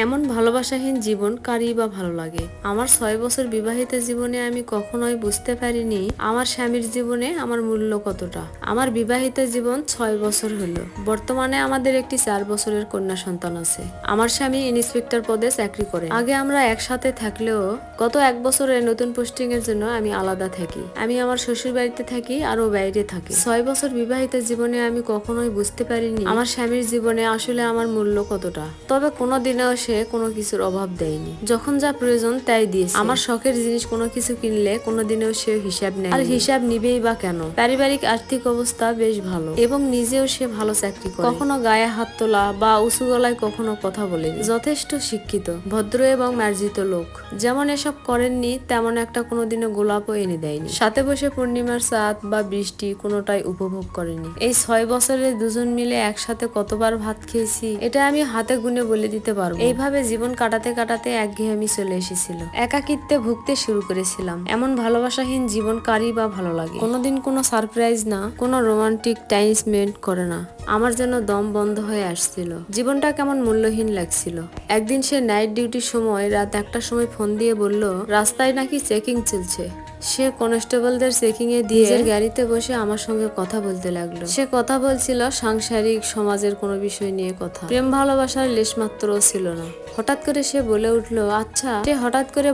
এমন ভালোবাসাহীন জীবন কারই বা ভালো লাগে। আমার ৬ বছর বিবাহিত জীবনে আমি কখনোই বুঝতে পারিনি আমার স্বামীর জীবনে আমার মূল্য কতটা। আমার বিবাহিত জীবন ৬ বছর হলো। বর্তমানে আমাদের একটি ৪ বছরের কন্যা সন্তান আছে। আমার স্বামী ইন্সপেক্টর পদে চাকরি করে। আগে আমরা একসাথে থাকলেও গত ১ বছরের নতুন পোস্টিং এর জন্য আমি আলাদা থাকি। আমি আমার শ্বশুর বাড়িতে থাকি আর ও বাইরে থাকে। ৬ বছর বিবাহিত জীবনে আমি কখনোই বুঝতে পারিনি আমার স্বামীর জীবনে আসলে আমার মূল্য কতটা। তবে কোনোদিনও সে কোনো কিছুর অভাব দেয়নি। যখন যা প্রয়োজন তাই দিয়েছে। আমার শখের জিনিস কোনো কিছু কিনলে কোনোদিনও সে হিসাব নেয়, আর হিসাব নিবেই বা কেন। পারিবারিক আর্থিক অবস্থা বেশ ভালো এবং নিজেও সে ভালো চাকরি করে। কখনো গায়ে হাত তোলা বা উঁচু গলায় কখনো কথা বলেনি। যথেষ্ট শিক্ষিত, ভদ্র এবং মার্জিত লোক। যেমন এসব করেননি তেমন একটা কোনোদিনও গোলাপও এনে দেয়নি। সাথে বসে পূর্ণিমার চাঁদ বা বৃষ্টি কোনোটাই উপভোগ করেনি। এই ৬ বছরে দুজন মিলে একসাথে কতবার ভাত খেয়েছি এটা আমি হাতে গুনে বলে দিতে পারবো। এইভাবে জীবন কাটাতে কাটাতে একঘেয়েমি চলে এসেছিল। একাকিত্বে ভুগতে শুরু করেছিলাম। এমন ভালোবাসাহীন জীবন কারই বা ভালো লাগে। কোনোদিন কোনো সারপ্রাইজ না, কোনো রোমান্টিক টাইম স্পেন্ড করে না। আমার যেন দম বন্ধ হয়ে আসছিল। জীবনটা কেমন মূল্যহীন লাগছিল। একদিন সে নাইট ডিউটির সময় রাত ১টার সময় ফোন দিয়ে বলল রাস্তায় নাকি চেকিং চলছে। সে কনস্টেবলদের চেকিং এ দিয়ে গাড়িতে বসে আমার সঙ্গে কথা বলতে লাগলো। সে কথা বলছিল সাংসারিক সমাজের কোনো বিষয় নিয়ে কথা। প্রেম ভালোবাসার লেশমাত্র ছিল না। হঠাৎ করে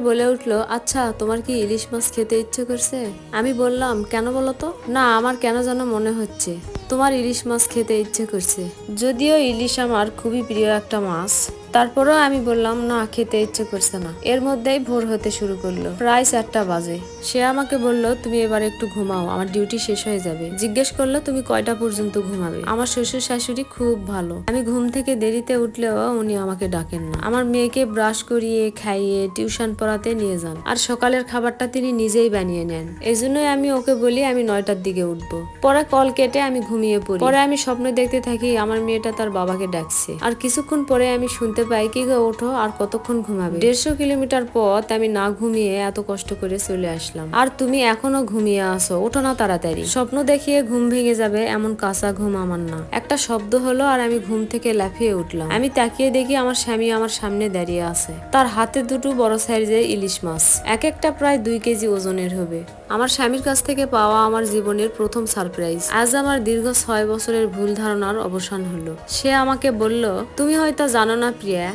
বলে উঠলো আচ্ছা তোমার কি ইলিশ মাছ খেতে ইচ্ছে করছে? আমি বললাম কেন বলো তো? না, আমার কেন যেন মনে হচ্ছে তোমার ইলিশ মাছ খেতে ইচ্ছে করছে। যদিও ইলিশ আমার খুবই প্রিয় একটা মাছ, তারপরেও আমি বললাম না, খেতে ইচ্ছে করছে না। এর মধ্যেই ভোর হতে শুরু করলো। প্রায় ৪টা বাজে। সে আমাকে বলল তুমি এবার একটু ঘুমাও, আমার ডিউটি শেষ হয়ে যাবে। জিজ্ঞেস করলো তুমি কয়টা পর্যন্ত ঘুমাবে? আমার শ্বশুর শাশুড়ি খুব ভালো। আমি ঘুম থেকে দেরিতে উঠলেও উনি আমাকে ডাকেন না। আমার মেয়েকে ব্রাশ করিয়ে খাইয়ে টিউশন পড়াতে নিয়ে যান, আর সকালের খাবারটা তিনি নিজেই বানিয়ে নেন। এই জন্যই আমি ওকে বলি আমি ৯টার দিকে উঠবো। পরে কল কেটে আমি ঘুমিয়ে পড়ি। পরে আমি স্বপ্ন দেখতে থাকি আমার মেয়েটা তার বাবাকে ডাকছে। আর কিছুক্ষণ পরে আমি শুনতে পাই কি গো ওঠো, আর কতক্ষণ ঘুমাবে? ১৫০ কিলোমিটার পথ আমি না ঘুমিয়ে এত কষ্ট করে চলে আসলাম, আর তুমি এখনো ঘুমিয়ে আসো, ওঠো না তাড়াতাড়ি। স্বপ্ন দেখিয়ে ঘুম ভেঙে যাবে এমন কাঁচা ঘুম আমার না। একটা শব্দ হলো আর আমি ঘুম থেকে লাফিয়ে উঠলাম। আমি তাকিয়ে দেখি আমার স্বামী আমার সামনে দাঁড়িয়ে আছে। তার হাতে দুটো বড় সাইজের ইলিশ মাছ, এক একটা প্রায় ২ কেজি ওজনের হবে। আমার স্বামীর কাছ থেকে পাওয়া আমার জীবনের প্রথম সারপ্রাইজ। আজ আমার দীর্ঘ ৬ বছরের ভুল ধারণার অবসান হলো। সে আমাকে বলল তুমি হয়তো জানো না প্রিয়া,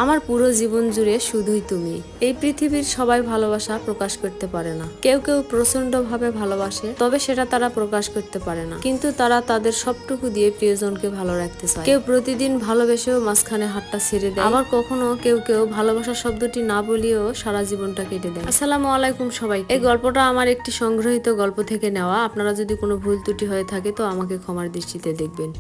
আমার পুরো জীবন জুড়ে শুধুই তুমি। এই পৃথিবীর সবাই ভালোবাসা প্রকাশ করতে পারে না। কেউ কেউ প্রচন্ড ভাবে ভালোবাসে, তবে সেটা তারা প্রকাশ করতে পারে না। কিন্তু তারা তাদের সবটুকু দিয়ে প্রিয়জনকে ভালো রাখতে চায়। কেউ প্রতিদিন ভালোবেসেও মাঝখানে হাতটা ছেড়ে দেয়, আবার কখনো কেউ কেউ ভালোবাসা শব্দটি না বলিয়েও সারা জীবনটা কেটে দেয়। আসসালামু আলাইকুম সবাই। এই গল্পটা আমার একটি সংগ্রহীত গল্প থেকে নেওয়া। আপনারা যদি কোনো ভুল ত্রুটি হয়ে থাকে তো আমাকে ক্ষমার দৃষ্টিতে দেখবেন।